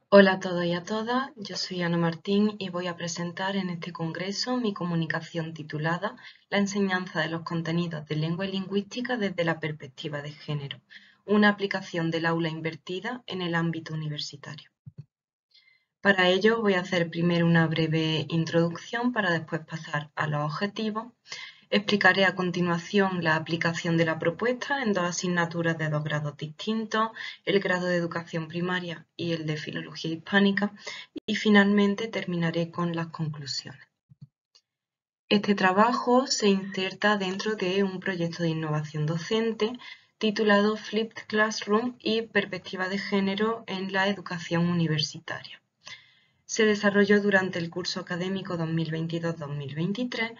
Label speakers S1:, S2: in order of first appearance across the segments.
S1: Hola a todos y a todas, yo soy Ana Martín y voy a presentar en este congreso mi comunicación titulada La enseñanza de los contenidos de lengua y lingüística desde la perspectiva de género, una aplicación del aula invertida en el ámbito universitario. Para ello voy a hacer primero una breve introducción para después pasar a los objetivos. Explicaré a continuación la aplicación de la propuesta en dos asignaturas de 2 grados distintos, el grado de educación primaria y el de filología hispánica, y finalmente terminaré con las conclusiones. Este trabajo se inserta dentro de un proyecto de innovación docente titulado Flipped Classroom y perspectiva de género en la educación universitaria. Se desarrolló durante el curso académico 2022-2023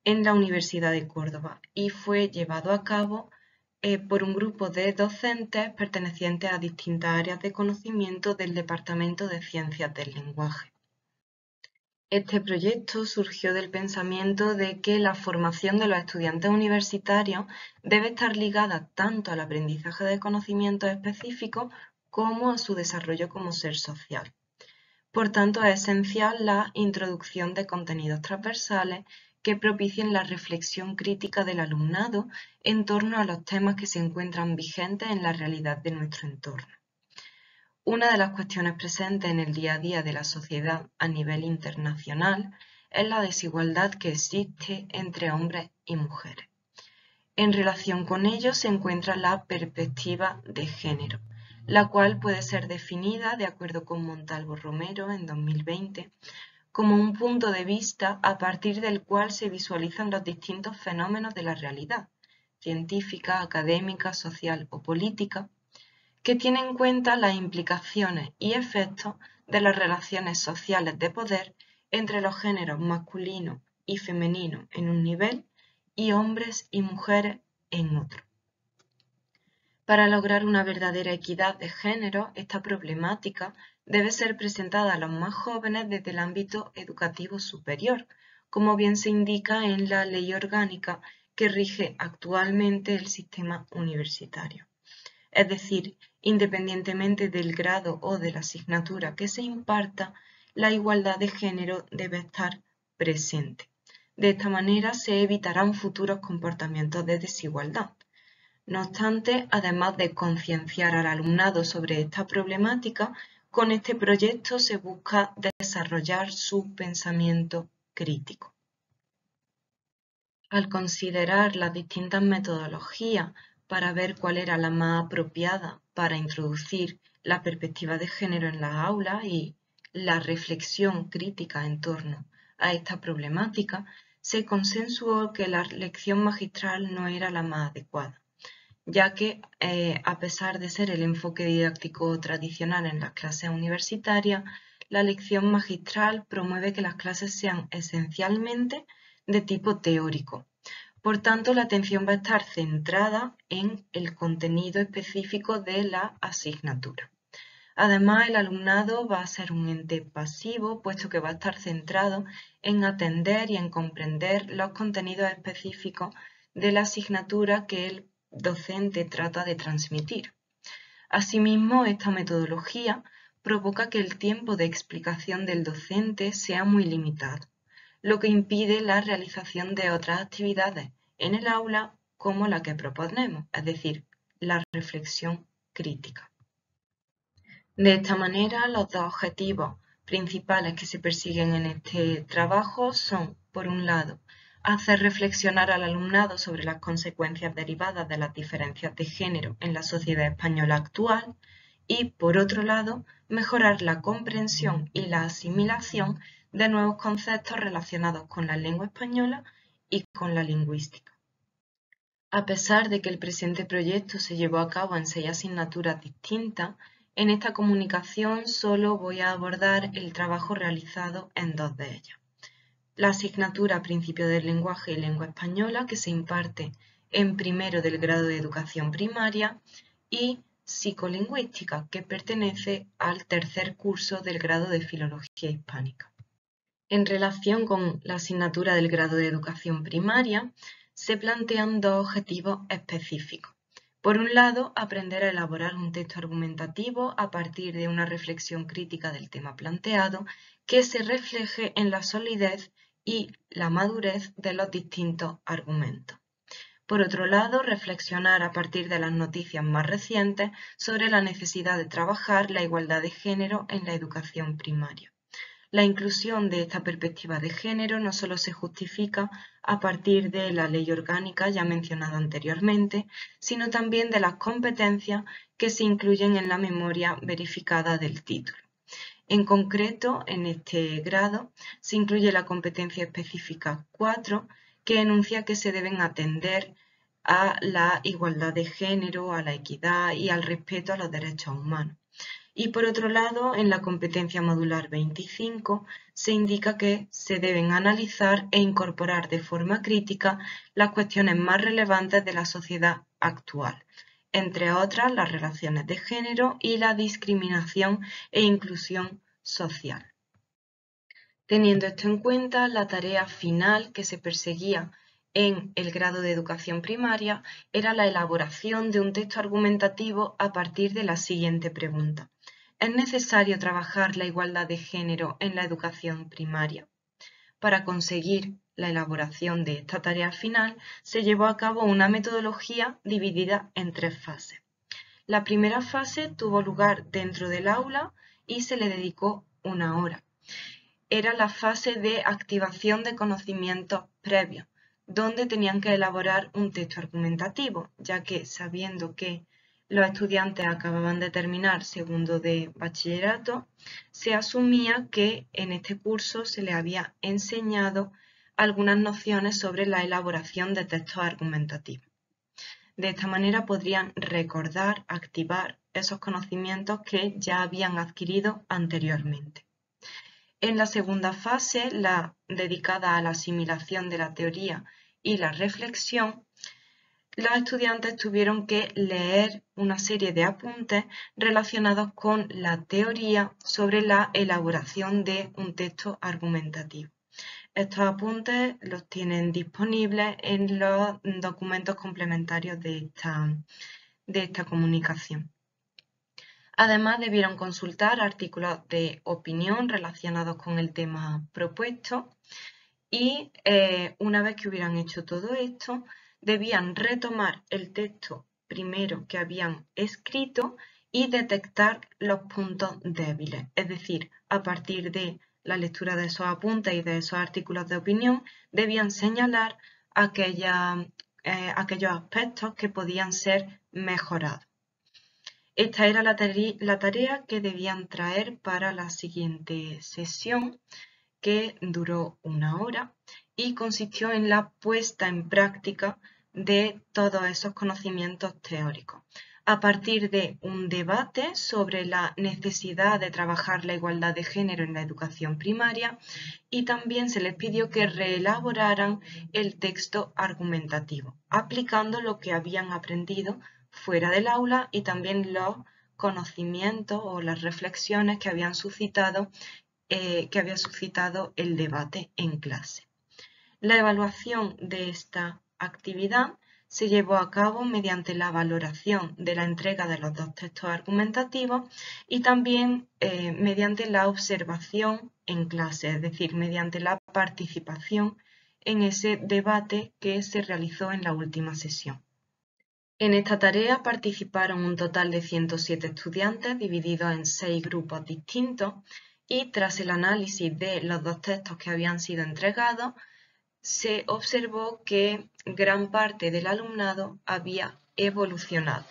S1: en la Universidad de Córdoba y fue llevado a cabo por un grupo de docentes pertenecientes a distintas áreas de conocimiento del Departamento de Ciencias del Lenguaje. Este proyecto surgió del pensamiento de que la formación de los estudiantes universitarios debe estar ligada tanto al aprendizaje de conocimientos específicos como a su desarrollo como ser social. Por tanto, es esencial la introducción de contenidos transversales que propicien la reflexión crítica del alumnado en torno a los temas que se encuentran vigentes en la realidad de nuestro entorno. Una de las cuestiones presentes en el día a día de la sociedad a nivel internacional es la desigualdad que existe entre hombres y mujeres. En relación con ello se encuentra la perspectiva de género, la cual puede ser definida, de acuerdo con Montalvo Romero en 2020, como un punto de vista a partir del cual se visualizan los distintos fenómenos de la realidad, científica, académica, social o política, que tiene en cuenta las implicaciones y efectos de las relaciones sociales de poder entre los géneros masculino y femenino en un nivel y hombres y mujeres en otro. Para lograr una verdadera equidad de género, esta problemática debe ser presentada a los más jóvenes desde el ámbito educativo superior, como bien se indica en la Ley Orgánica que rige actualmente el sistema universitario. Es decir, independientemente del grado o de la asignatura que se imparta, la igualdad de género debe estar presente. De esta manera se evitarán futuros comportamientos de desigualdad. No obstante, además de concienciar al alumnado sobre esta problemática, con este proyecto se busca desarrollar su pensamiento crítico. Al considerar las distintas metodologías para ver cuál era la más apropiada para introducir la perspectiva de género en las aulas y la reflexión crítica en torno a esta problemática, se consensuó que la lección magistral no era la más adecuada, ya que, a pesar de ser el enfoque didáctico tradicional en las clases universitarias, la lección magistral promueve que las clases sean esencialmente de tipo teórico. Por tanto, la atención va a estar centrada en el contenido específico de la asignatura. Además, el alumnado va a ser un ente pasivo, puesto que va a estar centrado en atender y en comprender los contenidos específicos de la asignatura que el docente trata de transmitir. Asimismo, esta metodología provoca que el tiempo de explicación del docente sea muy limitado, lo que impide la realización de otras actividades en el aula como la que proponemos, es decir, la reflexión crítica. De esta manera, los dos objetivos principales que se persiguen en este trabajo son, por un lado, hacer reflexionar al alumnado sobre las consecuencias derivadas de las diferencias de género en la sociedad española actual y, por otro lado, mejorar la comprensión y la asimilación de nuevos conceptos relacionados con la lengua española y con la lingüística. A pesar de que el presente proyecto se llevó a cabo en 6 asignaturas distintas, en esta comunicación solo voy a abordar el trabajo realizado en 2 de ellas. La asignatura Principio del lenguaje y lengua española, que se imparte en primero del grado de educación primaria, y Psicolingüística, que pertenece al tercer curso del grado de filología hispánica. En relación con la asignatura del grado de educación primaria, se plantean dos objetivos específicos. Por un lado, aprender a elaborar un texto argumentativo a partir de una reflexión crítica del tema planteado que se refleje en la solidez y la madurez de los distintos argumentos. Por otro lado, reflexionar a partir de las noticias más recientes sobre la necesidad de trabajar la igualdad de género en la educación primaria. La inclusión de esta perspectiva de género no solo se justifica a partir de la ley orgánica ya mencionada anteriormente, sino también de las competencias que se incluyen en la memoria verificada del título. En concreto, en este grado se incluye la competencia específica 4, que enuncia que se deben atender a la igualdad de género, a la equidad y al respeto a los derechos humanos. Y por otro lado, en la competencia modular 25 se indica que se deben analizar e incorporar de forma crítica las cuestiones más relevantes de la sociedad actual, entre otras las relaciones de género y la discriminación e inclusión social. Teniendo esto en cuenta, la tarea final que se perseguía en el grado de educación primaria era la elaboración de un texto argumentativo a partir de la siguiente pregunta. ¿Es necesario trabajar la igualdad de género en la educación primaria? Para conseguir la elaboración de esta tarea final, se llevó a cabo una metodología dividida en 3 fases. La primera fase tuvo lugar dentro del aula y se le dedicó 1 hora. Era la fase de activación de conocimientos previos, donde tenían que elaborar un texto argumentativo, ya que sabiendo que los estudiantes acababan de terminar segundo de bachillerato, se asumía que en este curso se les había enseñado algunas nociones sobre la elaboración de textos argumentativos. De esta manera podrían recordar, activar esos conocimientos que ya habían adquirido anteriormente. En la segunda fase, la dedicada a la asimilación de la teoría y la reflexión, los estudiantes tuvieron que leer una serie de apuntes relacionados con la teoría sobre la elaboración de un texto argumentativo. Estos apuntes los tienen disponibles en los documentos complementarios de esta comunicación. Además, debieron consultar artículos de opinión relacionados con el tema propuesto y una vez que hubieran hecho todo esto, debían retomar el texto primero que habían escrito y detectar los puntos débiles. Es decir, a partir de la lectura de esos apuntes y de esos artículos de opinión, debían señalar aquellos aspectos que podían ser mejorados. Esta era la tarea que debían traer para la siguiente sesión, que duró 1 hora y consistió en la puesta en práctica de todos esos conocimientos teóricos, a partir de un debate sobre la necesidad de trabajar la igualdad de género en la educación primaria, y también se les pidió que reelaboraran el texto argumentativo, aplicando lo que habían aprendido fuera del aula y también los conocimientos o las reflexiones que había suscitado el debate en clase. La evaluación de esta actividad se llevó a cabo mediante la valoración de la entrega de los 2 textos argumentativos y también mediante la observación en clase, es decir, mediante la participación en ese debate que se realizó en la última sesión. En esta tarea participaron un total de 107 estudiantes divididos en 6 grupos distintos y tras el análisis de los 2 textos que habían sido entregados, se observó que gran parte del alumnado había evolucionado.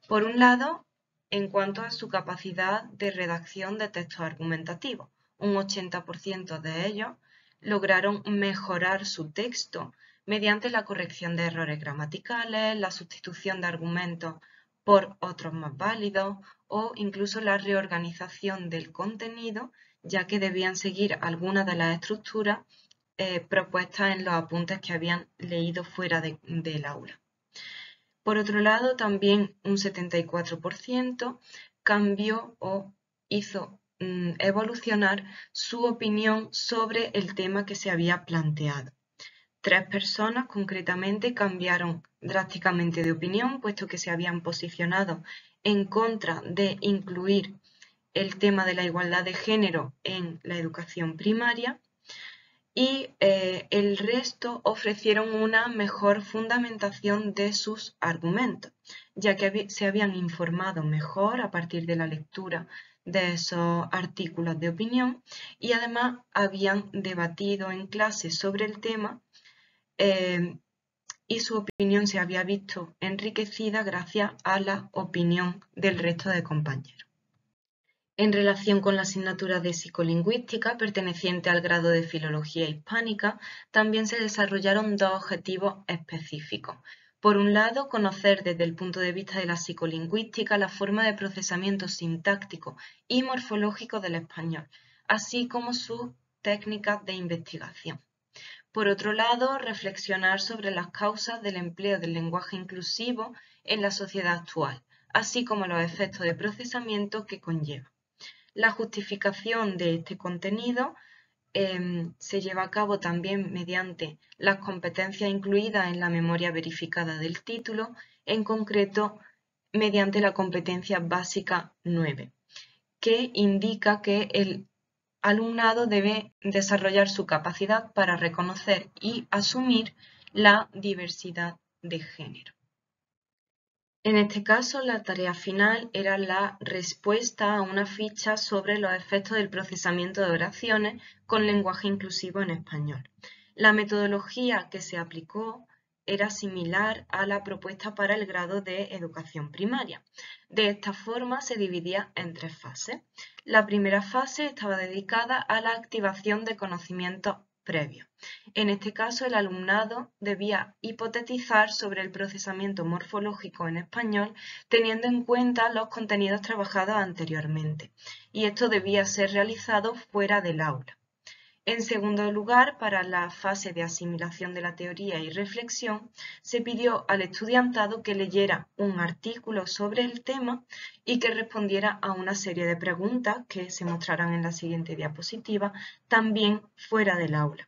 S1: Por un lado, en cuanto a su capacidad de redacción de textos argumentativos, un 80% de ellos lograron mejorar su texto mediante la corrección de errores gramaticales, la sustitución de argumentos por otros más válidos o incluso la reorganización del contenido, ya que debían seguir algunas de las estructuras propuestas en los apuntes que habían leído fuera del aula. Por otro lado, también un 74% cambió o hizo evolucionar su opinión sobre el tema que se había planteado. 3 personas concretamente cambiaron drásticamente de opinión, puesto que se habían posicionado en contra de incluir el tema de la igualdad de género en la educación primaria, y el resto ofrecieron una mejor fundamentación de sus argumentos, ya que se habían informado mejor a partir de la lectura de esos artículos de opinión y además habían debatido en clase sobre el tema, y su opinión se había visto enriquecida gracias a la opinión del resto de compañeros. En relación con la asignatura de psicolingüística perteneciente al grado de Filología Hispánica, también se desarrollaron dos objetivos específicos. Por un lado, conocer desde el punto de vista de la psicolingüística la forma de procesamiento sintáctico y morfológico del español, así como sus técnicas de investigación. Por otro lado, reflexionar sobre las causas del empleo del lenguaje inclusivo en la sociedad actual, así como los efectos de procesamiento que conlleva. La justificación de este contenido se lleva a cabo también mediante las competencias incluidas en la memoria verificada del título, en concreto mediante la competencia básica 9, que indica que el alumnado debe desarrollar su capacidad para reconocer y asumir la diversidad de género. En este caso, la tarea final era la respuesta a una ficha sobre los efectos del procesamiento de oraciones con lenguaje inclusivo en español. La metodología que se aplicó era similar a la propuesta para el grado de educación primaria. De esta forma se dividía en 3 fases. La primera fase estaba dedicada a la activación de conocimientos previos. En este caso, el alumnado debía hipotetizar sobre el procesamiento morfológico en español teniendo en cuenta los contenidos trabajados anteriormente, y esto debía ser realizado fuera del aula. En segundo lugar, para la fase de asimilación de la teoría y reflexión, se pidió al estudiantado que leyera un artículo sobre el tema y que respondiera a una serie de preguntas que se mostrarán en la siguiente diapositiva, también fuera del aula.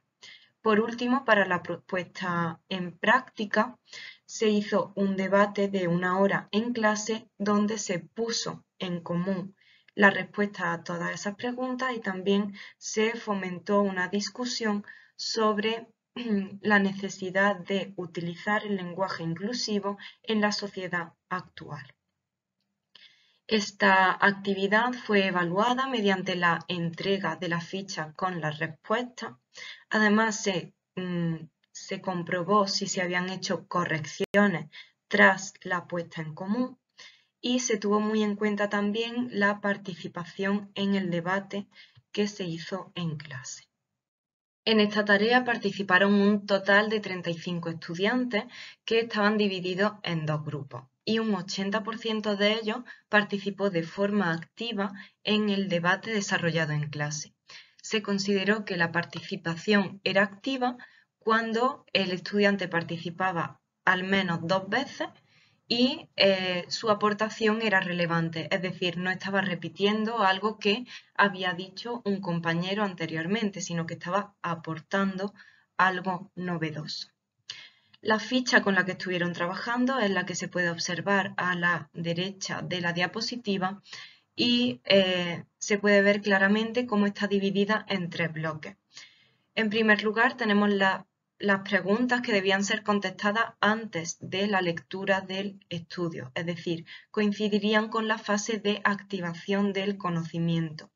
S1: Por último, para la propuesta en práctica, se hizo un debate de 1 hora en clase donde se puso en común la respuesta a todas esas preguntas y también se fomentó una discusión sobre la necesidad de utilizar el lenguaje inclusivo en la sociedad actual. Esta actividad fue evaluada mediante la entrega de la ficha con las respuestas. Además, se comprobó si se habían hecho correcciones tras la puesta en común y se tuvo muy en cuenta también la participación en el debate que se hizo en clase. En esta tarea participaron un total de 35 estudiantes que estaban divididos en 2 grupos y un 80% de ellos participó de forma activa en el debate desarrollado en clase. Se consideró que la participación era activa cuando el estudiante participaba al menos 2 veces y su aportación era relevante, es decir, no estaba repitiendo algo que había dicho un compañero anteriormente, sino que estaba aportando algo novedoso. La ficha con la que estuvieron trabajando es la que se puede observar a la derecha de la diapositiva y se puede ver claramente cómo está dividida en 3 bloques. En primer lugar, tenemos las preguntas que debían ser contestadas antes de la lectura del estudio, es decir, coincidirían con la fase de activación del conocimiento.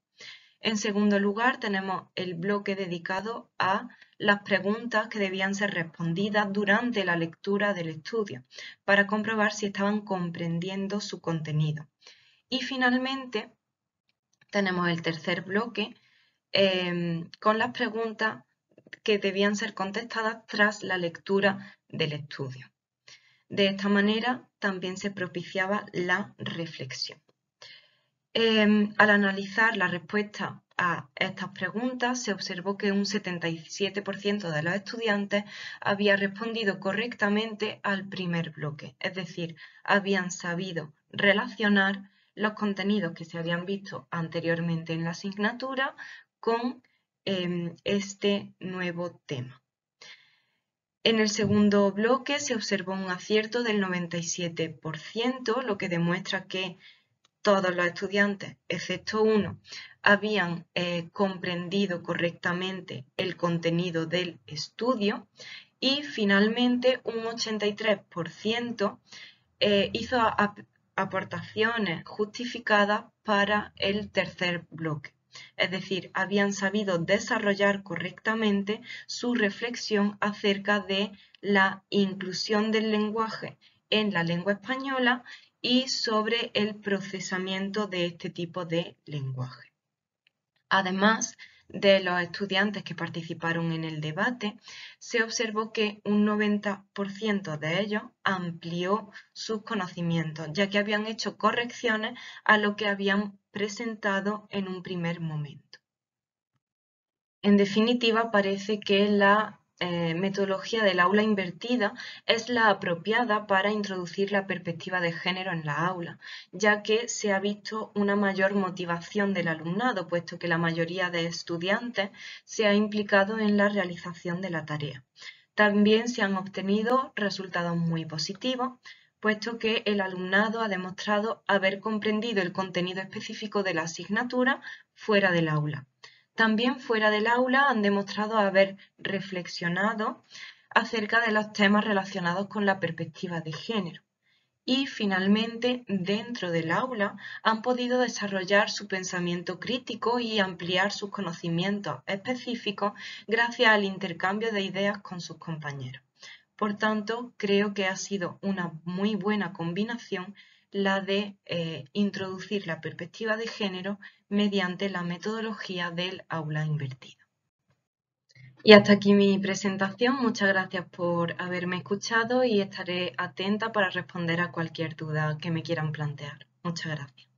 S1: En segundo lugar, tenemos el bloque dedicado a las preguntas que debían ser respondidas durante la lectura del estudio, para comprobar si estaban comprendiendo su contenido. Y finalmente, tenemos el tercer bloque con las preguntas que debían ser contestadas tras la lectura del estudio. De esta manera también se propiciaba la reflexión. Al analizar la respuesta a estas preguntas, se observó que un 77% de los estudiantes había respondido correctamente al primer bloque, es decir, habían sabido relacionar los contenidos que se habían visto anteriormente en la asignatura con este nuevo tema. En el segundo bloque se observó un acierto del 97%, lo que demuestra que todos los estudiantes, excepto uno, habían comprendido correctamente el contenido del estudio y finalmente un 83% hizo aportaciones justificadas para el tercer bloque. Es decir, habían sabido desarrollar correctamente su reflexión acerca de la inclusión del lenguaje en la lengua española y sobre el procesamiento de este tipo de lenguaje. Además de los estudiantes que participaron en el debate, se observó que un 90% de ellos amplió sus conocimientos, ya que habían hecho correcciones a lo que habían presentado en un primer momento. En definitiva, parece que la metodología del aula invertida es la apropiada para introducir la perspectiva de género en la aula, ya que se ha visto una mayor motivación del alumnado, puesto que la mayoría de estudiantes se ha implicado en la realización de la tarea. También se han obtenido resultados muy positivos, puesto que el alumnado ha demostrado haber comprendido el contenido específico de la asignatura fuera del aula. También fuera del aula han demostrado haber reflexionado acerca de los temas relacionados con la perspectiva de género. Y finalmente, dentro del aula, han podido desarrollar su pensamiento crítico y ampliar sus conocimientos específicos gracias al intercambio de ideas con sus compañeros. Por tanto, creo que ha sido una muy buena combinación la de introducir la perspectiva de género mediante la metodología del aula invertida. Y hasta aquí mi presentación. Muchas gracias por haberme escuchado y estaré atenta para responder a cualquier duda que me quieran plantear. Muchas gracias.